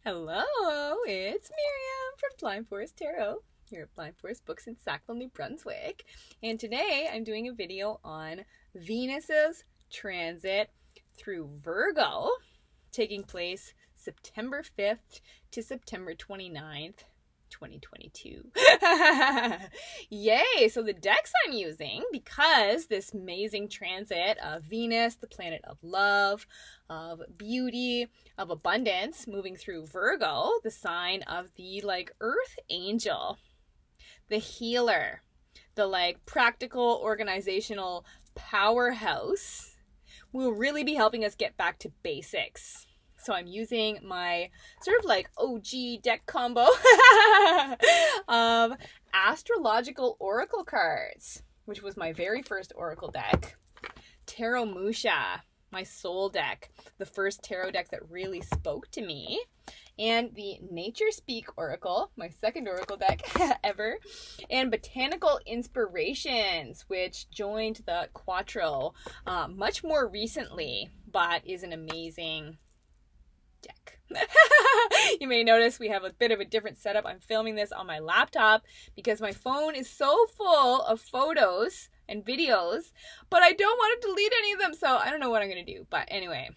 Hello, it's Miriam from Blind Forest Tarot here at Blind Forest Books in Sackville, New Brunswick. And today I'm doing a video on Venus's transit through Virgo, taking place September 5th to September 29th, 2022. Yay! So the decks I'm using, because this amazing transit of Venus, the planet of love, of beauty, of abundance, moving through Virgo, the sign of the earth angel, the healer, the practical organizational powerhouse, will really be helping us get back to basics. So I'm using my sort of OG deck combo of astrological oracle cards, which was my very first oracle deck. Tarot Musha, my soul deck, the first tarot deck that really spoke to me. And the Nature Speak Oracle, my second oracle deck ever. And Botanical Inspirations, which joined the Quattro much more recently, but is an amazing deck. You may notice we have a bit of a different setup. I'm filming this on my laptop because my phone is so full of photos and videos, but I don't want to delete any of them, so I don't know what I'm going to do. But anyway,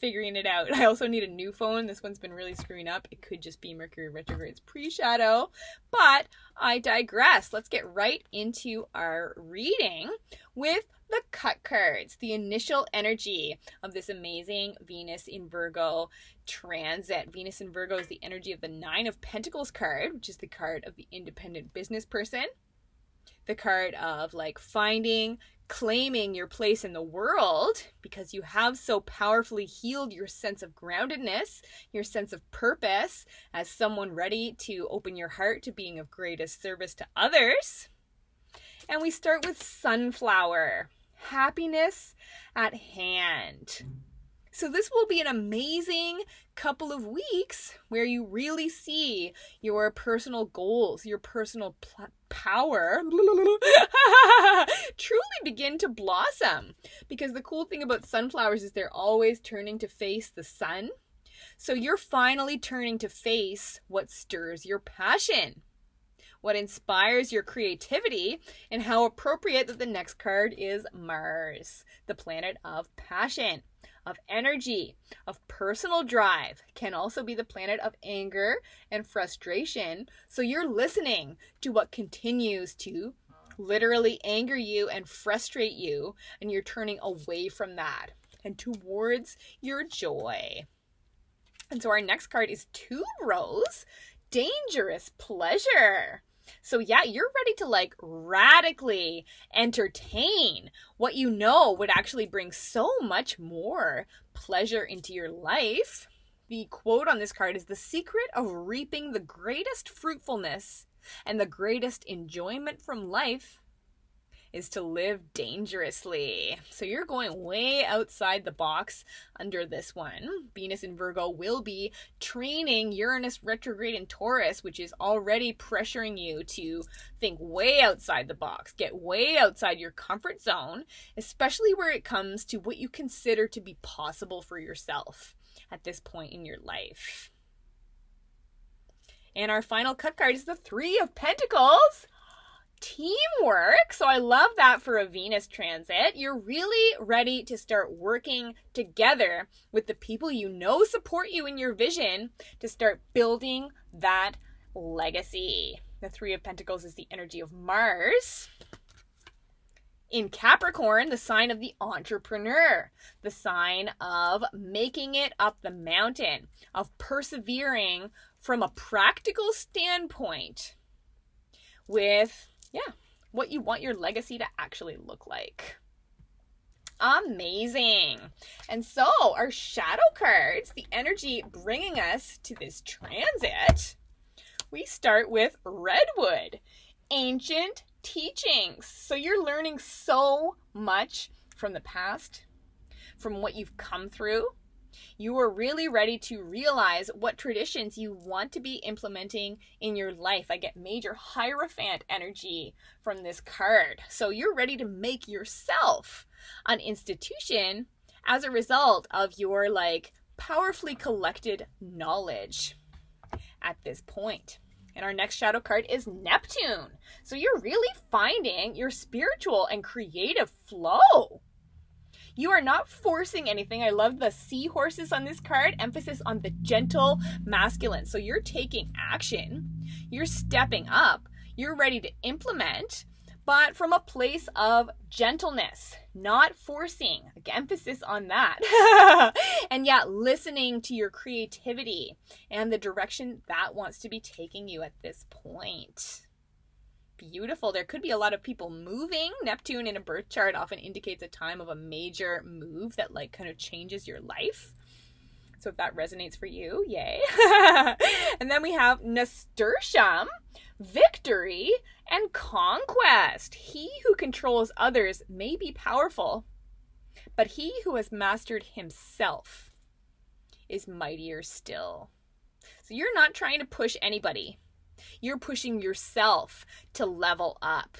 figuring it out. I also need a new phone. This one's been really screwing up. It could just be Mercury retrograde's pre-shadow, but I digress. Let's get right into our reading with the cut cards, the initial energy of this amazing Venus in Virgo transit. Venus in Virgo is the energy of the Nine of Pentacles card, which is the card of the independent business person. The card of finding, claiming your place in the world because you have so powerfully healed your sense of groundedness, your sense of purpose as someone ready to open your heart to being of greatest service to others. And we start with Sunflower, happiness at hand. So this will be an amazing couple of weeks where you really see your personal goals, your personal power truly begin to blossom. Because the cool thing about sunflowers is they're always turning to face the sun. So you're finally turning to face what stirs your passion, what inspires your creativity, and how appropriate that the next card is Mars, the planet of passion, of energy, of personal drive. Can also be the planet of anger and frustration. So you're listening to what continues to literally anger you and frustrate you, and you're turning away from that and towards your joy. And so our next card is Two Rose, dangerous pleasure. So yeah, you're ready to radically entertain what you know would actually bring so much more pleasure into your life. The quote on this card is, "The secret of reaping the greatest fruitfulness and the greatest enjoyment from life is to live dangerously." So you're going way outside the box under this one. Venus in Virgo will be training Uranus retrograde in Taurus, which is already pressuring you to think way outside the box, get way outside your comfort zone, especially where it comes to what you consider to be possible for yourself at this point in your life. And our final cut card is the Three of Pentacles, teamwork. So I love that for a Venus transit. You're really ready to start working together with the people you know support you in your vision to start building that legacy. The Three of Pentacles is the energy of Mars in Capricorn, the sign of the entrepreneur, the sign of making it up the mountain, of persevering from a practical standpoint with what you want your legacy to actually look like. Amazing. And so our shadow cards, the energy bringing us to this transit, we start with Redwood, ancient teachings. So you're learning so much from the past, from what you've come through. You are really ready to realize what traditions you want to be implementing in your life. I get major Hierophant energy from this card. So you're ready to make yourself an institution as a result of your powerfully collected knowledge. at this point. And our next shadow card is Neptune. So you're really finding your spiritual and creative flow. You are not forcing anything. I love the seahorses on this card, emphasis on the gentle masculine. So you're taking action, you're stepping up, you're ready to implement, but from a place of gentleness, not forcing. Emphasis on that. And yeah, listening to your creativity and the direction that wants to be taking you at this point. Beautiful. There could be a lot of people moving. Neptune in a birth chart often indicates a time of a major move that like kind of changes your life. So if that resonates for you, yay. And then we have nasturtium, victory, and conquest. He who controls others may be powerful, but he who has mastered himself is mightier still. So you're not trying to push anybody. You're pushing yourself to level up,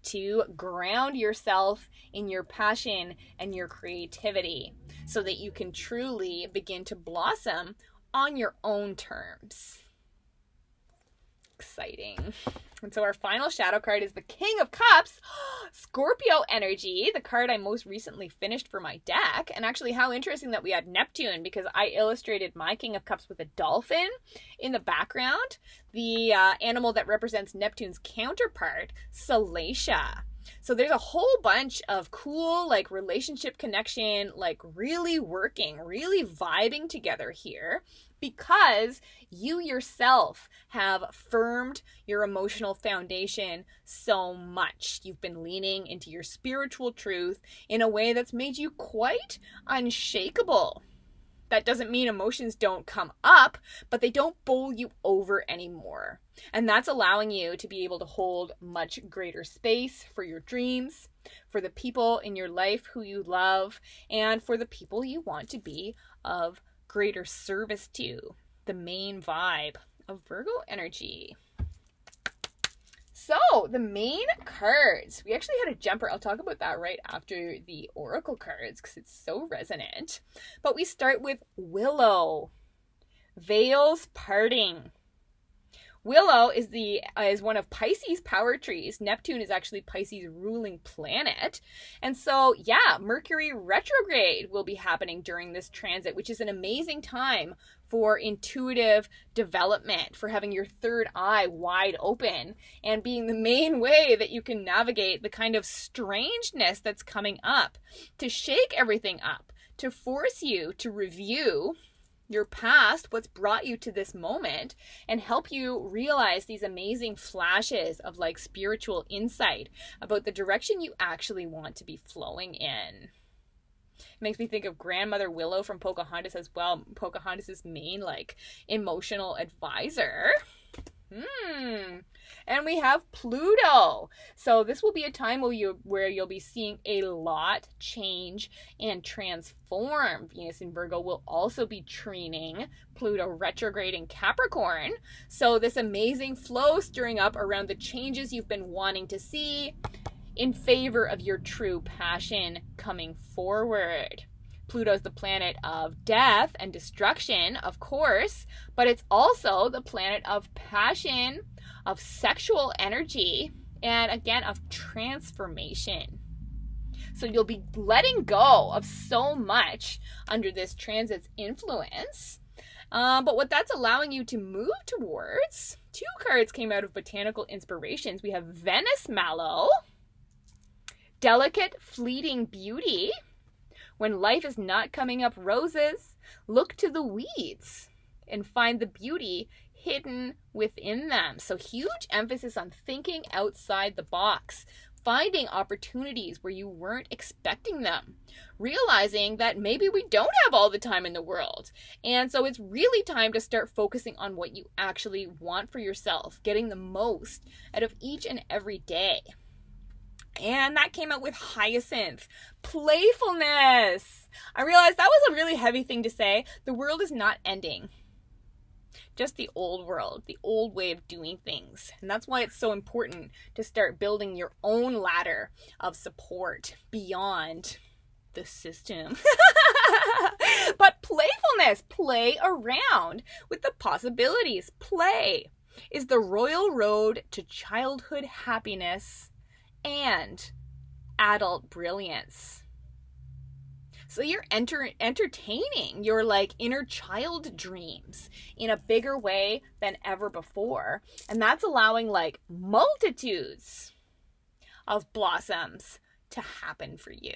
to ground yourself in your passion and your creativity so that you can truly begin to blossom on your own terms. Exciting. And so our final shadow card is the King of Cups, Scorpio energy, the card I most recently finished for my deck. And actually how interesting that we had Neptune, because I illustrated my King of Cups with a dolphin in the background, the animal that represents Neptune's counterpart, Salacia. So there's a whole bunch of cool like relationship connection, like really working, really vibing together here, because you yourself have firmed your emotional foundation so much. You've been leaning into your spiritual truth in a way that's made you quite unshakable. That doesn't mean emotions don't come up, but they don't bowl you over anymore. And that's allowing you to be able to hold much greater space for your dreams, for the people in your life who you love, and for the people you want to be of greater service to. The main vibe of Virgo energy. So the main cards, we actually had a jumper. I'll talk about that right after the oracle cards because it's so resonant. But we start with Willow, Veils Parting. Willow is one of Pisces' power trees. Neptune is actually Pisces' ruling planet. And so, yeah, Mercury retrograde will be happening during this transit, which is an amazing time for intuitive development, for having your third eye wide open and being the main way that you can navigate the kind of strangeness that's coming up, to shake everything up, to force you to review your past, what's brought you to this moment, and help you realize these amazing flashes of like spiritual insight about the direction you actually want to be flowing in. It makes me think of Grandmother Willow from Pocahontas as well. Pocahontas' main like emotional advisor. And we have Pluto. So this will be a time where you'll be seeing a lot change and transform. Venus in Virgo will also be trining Pluto retrograde in Capricorn. So this amazing flow stirring up around the changes you've been wanting to see in favor of your true passion coming forward. Pluto's the planet of death and destruction, of course, but it's also the planet of passion, of sexual energy, and again, of transformation. So you'll be letting go of so much under this transit's influence. But what that's allowing you to move towards, two cards came out of Botanical Inspirations. We have Venice Mallow, Delicate Fleeting Beauty. When life is not coming up roses, look to the weeds and find the beauty hidden within them. So huge emphasis on thinking outside the box, finding opportunities where you weren't expecting them, realizing that maybe we don't have all the time in the world. And so it's really time to start focusing on what you actually want for yourself, getting the most out of each and every day. And that came out with Hyacinth, playfulness. I realized that was a really heavy thing to say. The world is not ending. Just the old world, the old way of doing things. And that's why it's so important to start building your own ladder of support beyond the system. But playfulness, play around with the possibilities. Play is the royal road to childhood happiness and adult brilliance. So you're entertaining your like inner child dreams in a bigger way than ever before. And that's allowing like multitudes of blossoms to happen for you.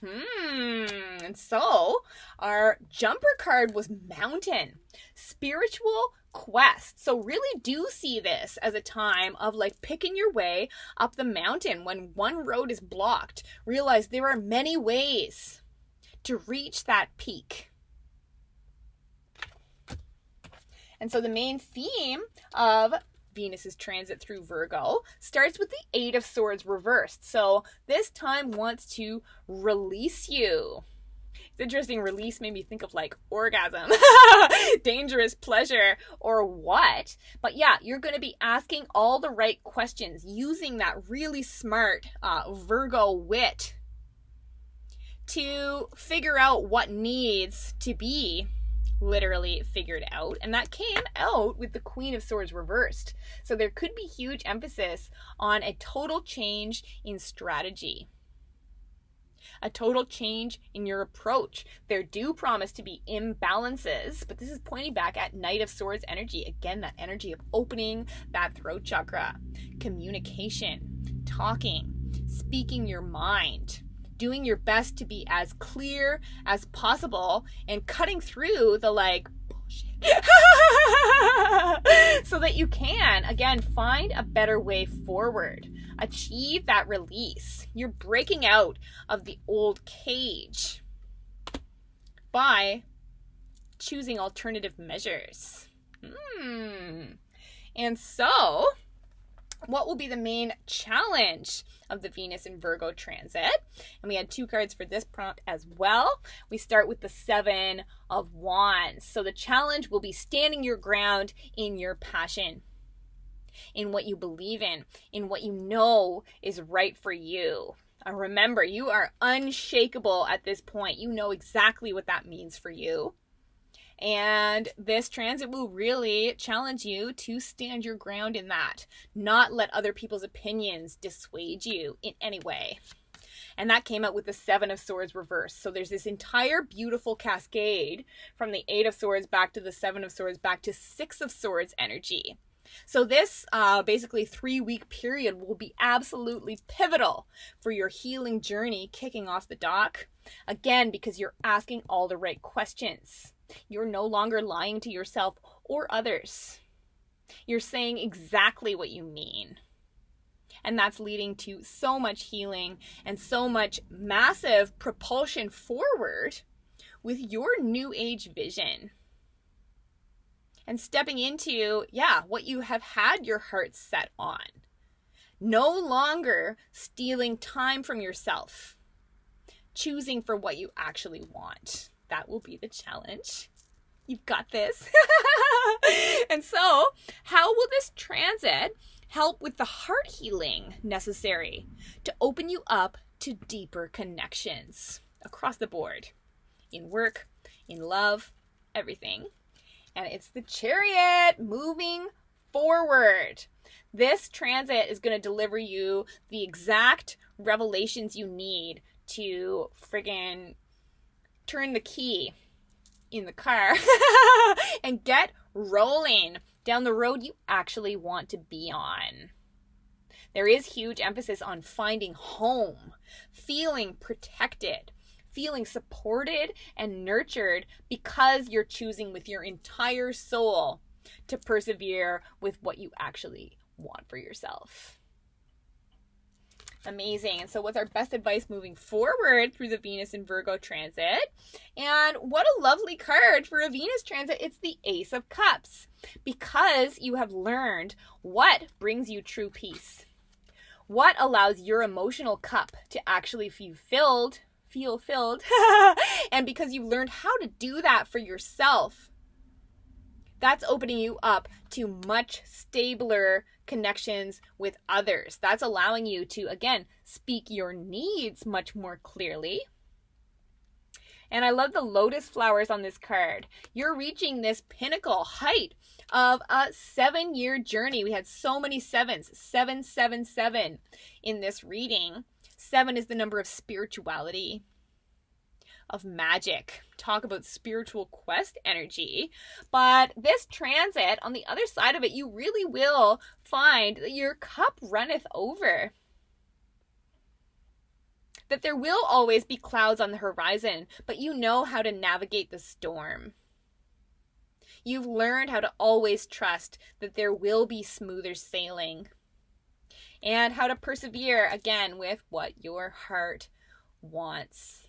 And so our jumper card was Mountain, spiritual quest. So really do see this as a time of like picking your way up the mountain. When one road is blocked, realize there are many ways to reach that peak. And so the main theme of Venus's transit through Virgo starts with the 8 of Swords reversed. So this time wants to release you. It's interesting, release made me think of like orgasm, dangerous pleasure, or what. But yeah, you're going to be asking all the right questions, using that really smart Virgo wit to figure out what needs to be literally figured out. And that came out with the Queen of Swords reversed. So there could be huge emphasis on a total change in strategy, a total change in your approach. There do promise to be imbalances, but this is pointing back at Knight of Swords energy. Again, that energy of opening that throat chakra, communication, talking, speaking your mind, doing your best to be as clear as possible and cutting through the like bullshit so that you can, again, find a better way forward, achieve that release. You're breaking out of the old cage by choosing alternative measures. And so what will be the main challenge of the Venus and Virgo transit? And we had 2 cards for this prompt as well. We start with the 7 of Wands. So the challenge will be standing your ground in your passion, in what you believe in what you know is right for you. Remember, you are unshakable at this point. You know exactly what that means for you. And this transit will really challenge you to stand your ground in that, not let other people's opinions dissuade you in any way. And that came out with the 7 of Swords reversed. So there's this entire beautiful cascade from the 8 of Swords back to the 7 of Swords back to 6 of Swords energy. So this basically 3-week period will be absolutely pivotal for your healing journey kicking off the dock. Again, because you're asking all the right questions. You're no longer lying to yourself or others. You're saying exactly what you mean. And that's leading to so much healing and so much massive propulsion forward with your new age vision. And stepping into, what you have had your heart set on. No longer stealing time from yourself. Choosing for what you actually want. That will be the challenge. You've got this. And so, how will this transit help with the heart healing necessary to open you up to deeper connections across the board? In work, in love, everything. And it's the Chariot moving forward. This transit is going to deliver you the exact revelations you need to friggin' turn the key in the car and get rolling down the road you actually want to be on. There is huge emphasis on finding home, feeling protected, feeling supported and nurtured because you're choosing with your entire soul to persevere with what you actually want for yourself. Amazing. And so what's our best advice moving forward through the Venus and Virgo transit? And what a lovely card for a Venus transit. It's the Ace of Cups, because you have learned what brings you true peace, what allows your emotional cup to actually feel filled, and because you've learned how to do that for yourself, That's opening you up to much stabler connections with others. That's allowing you to, again, speak your needs much more clearly. And I love the lotus flowers on this card. You're reaching this pinnacle height of a 7-year journey. We had so many sevens, 777 in this reading. 7 is the number of spirituality, of magic. Talk about spiritual quest energy. But this transit, on the other side of it, you really will find that your cup runneth over. That there will always be clouds on the horizon, but you know how to navigate the storm. You've learned how to always trust that there will be smoother sailing. And how to persevere, again, with what your heart wants.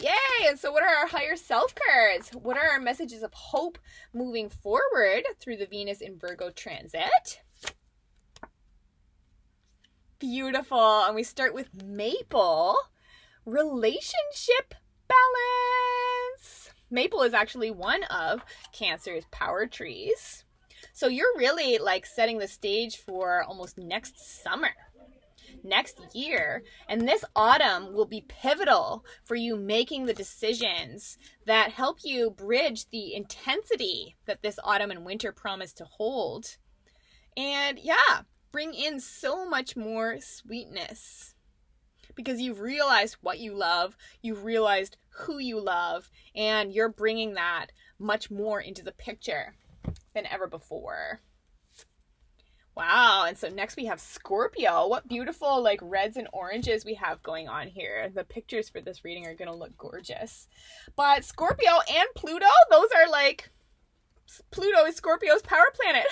Yay! And so what are our higher self cards? What are our messages of hope moving forward through the Venus in Virgo transit? Beautiful. And we start with Maple. Relationship balance. Maple is actually one of Cancer's power trees. So you're really like setting the stage for almost next summer, next year. And this autumn will be pivotal for you making the decisions that help you bridge the intensity that this autumn and winter promise to hold. And yeah, bring in so much more sweetness because you've realized what you love, you've realized who you love, and you're bringing that much more into the picture than ever before. Wow, and so next we have Scorpio. What beautiful like reds and oranges we have going on here. The pictures for this reading are going to look gorgeous. But Scorpio and Pluto, those are like, Pluto is Scorpio's power planet.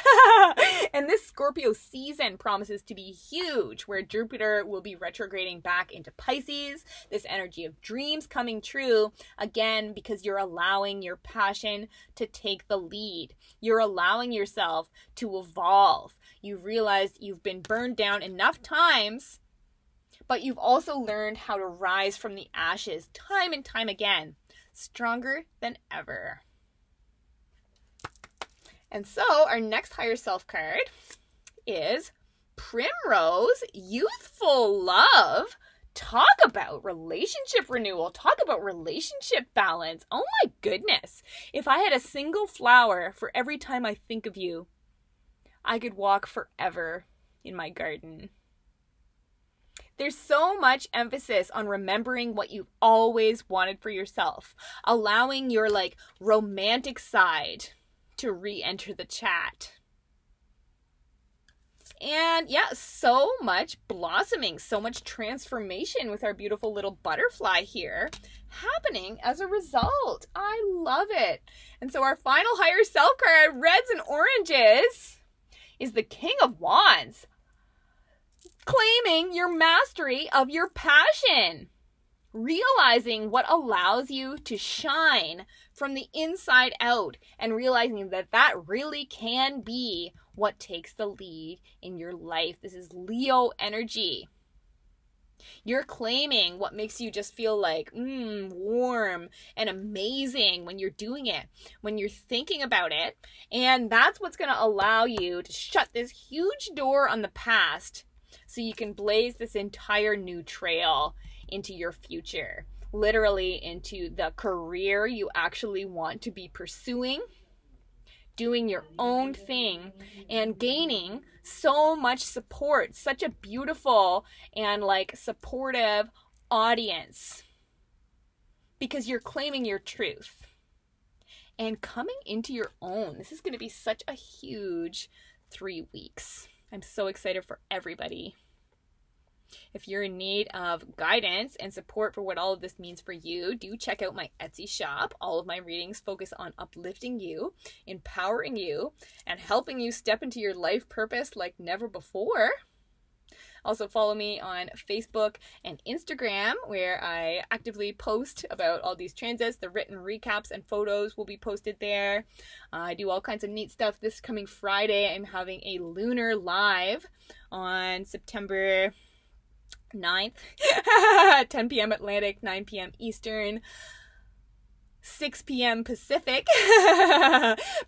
And this Scorpio season promises to be huge, where Jupiter will be retrograding back into Pisces. This energy of dreams coming true, again, because you're allowing your passion to take the lead. You're allowing yourself to evolve. You've realized you've been burned down enough times, but you've also learned how to rise from the ashes time and time again, stronger than ever. And so our next higher self card is Primrose, Youthful Love. Talk about relationship renewal. Talk about relationship balance. Oh my goodness. If I had a single flower for every time I think of you, I could walk forever in my garden. There's so much emphasis on remembering what you've always wanted for yourself, allowing your like romantic side to re-enter the chat. And yeah, so much blossoming, so much transformation with our beautiful little butterfly here happening as a result. I love it. And so our final higher self card, reds and oranges, is the King of Wands, claiming your mastery of your passion. Realizing what allows you to shine from the inside out and realizing that that really can be what takes the lead in your life. This is Leo energy. You're claiming what makes you just feel like warm and amazing when you're doing it, when you're thinking about it. And that's what's going to allow you to shut this huge door on the past so you can blaze this entire new trail into your future, literally into the career you actually want to be pursuing, doing your own thing, and gaining so much support, such a beautiful and like supportive audience, because you're claiming your truth and coming into your own. This is going to be such a huge 3 weeks. I'm so excited for everybody. If you're in need of guidance and support for what all of this means for you, do check out my Etsy shop. All of my readings focus on uplifting you, empowering you, and helping you step into your life purpose like never before. Also follow me on Facebook and Instagram, where I actively post about all these transits. The written recaps and photos will be posted there. I do all kinds of neat stuff. This coming Friday, I'm having a Lunar Live on September 9th, 10 p.m. Atlantic, 9 p.m. Eastern. 6 p.m. Pacific,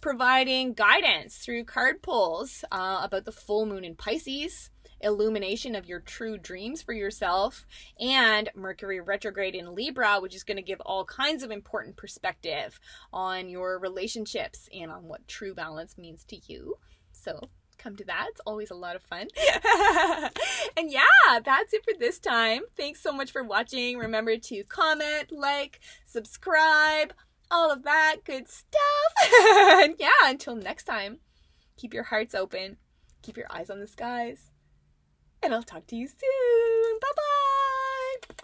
providing guidance through card pulls about the full moon in Pisces, illumination of your true dreams for yourself, and Mercury retrograde in Libra, which is going to give all kinds of important perspective on your relationships and on what true balance means to you. So come to that. It's always a lot of fun. And yeah, that's it for this time. Thanks so much for watching. Remember to comment, like, subscribe, all of that good stuff. And yeah, until next time, keep your hearts open, keep your eyes on the skies, and I'll talk to you soon. Bye-bye.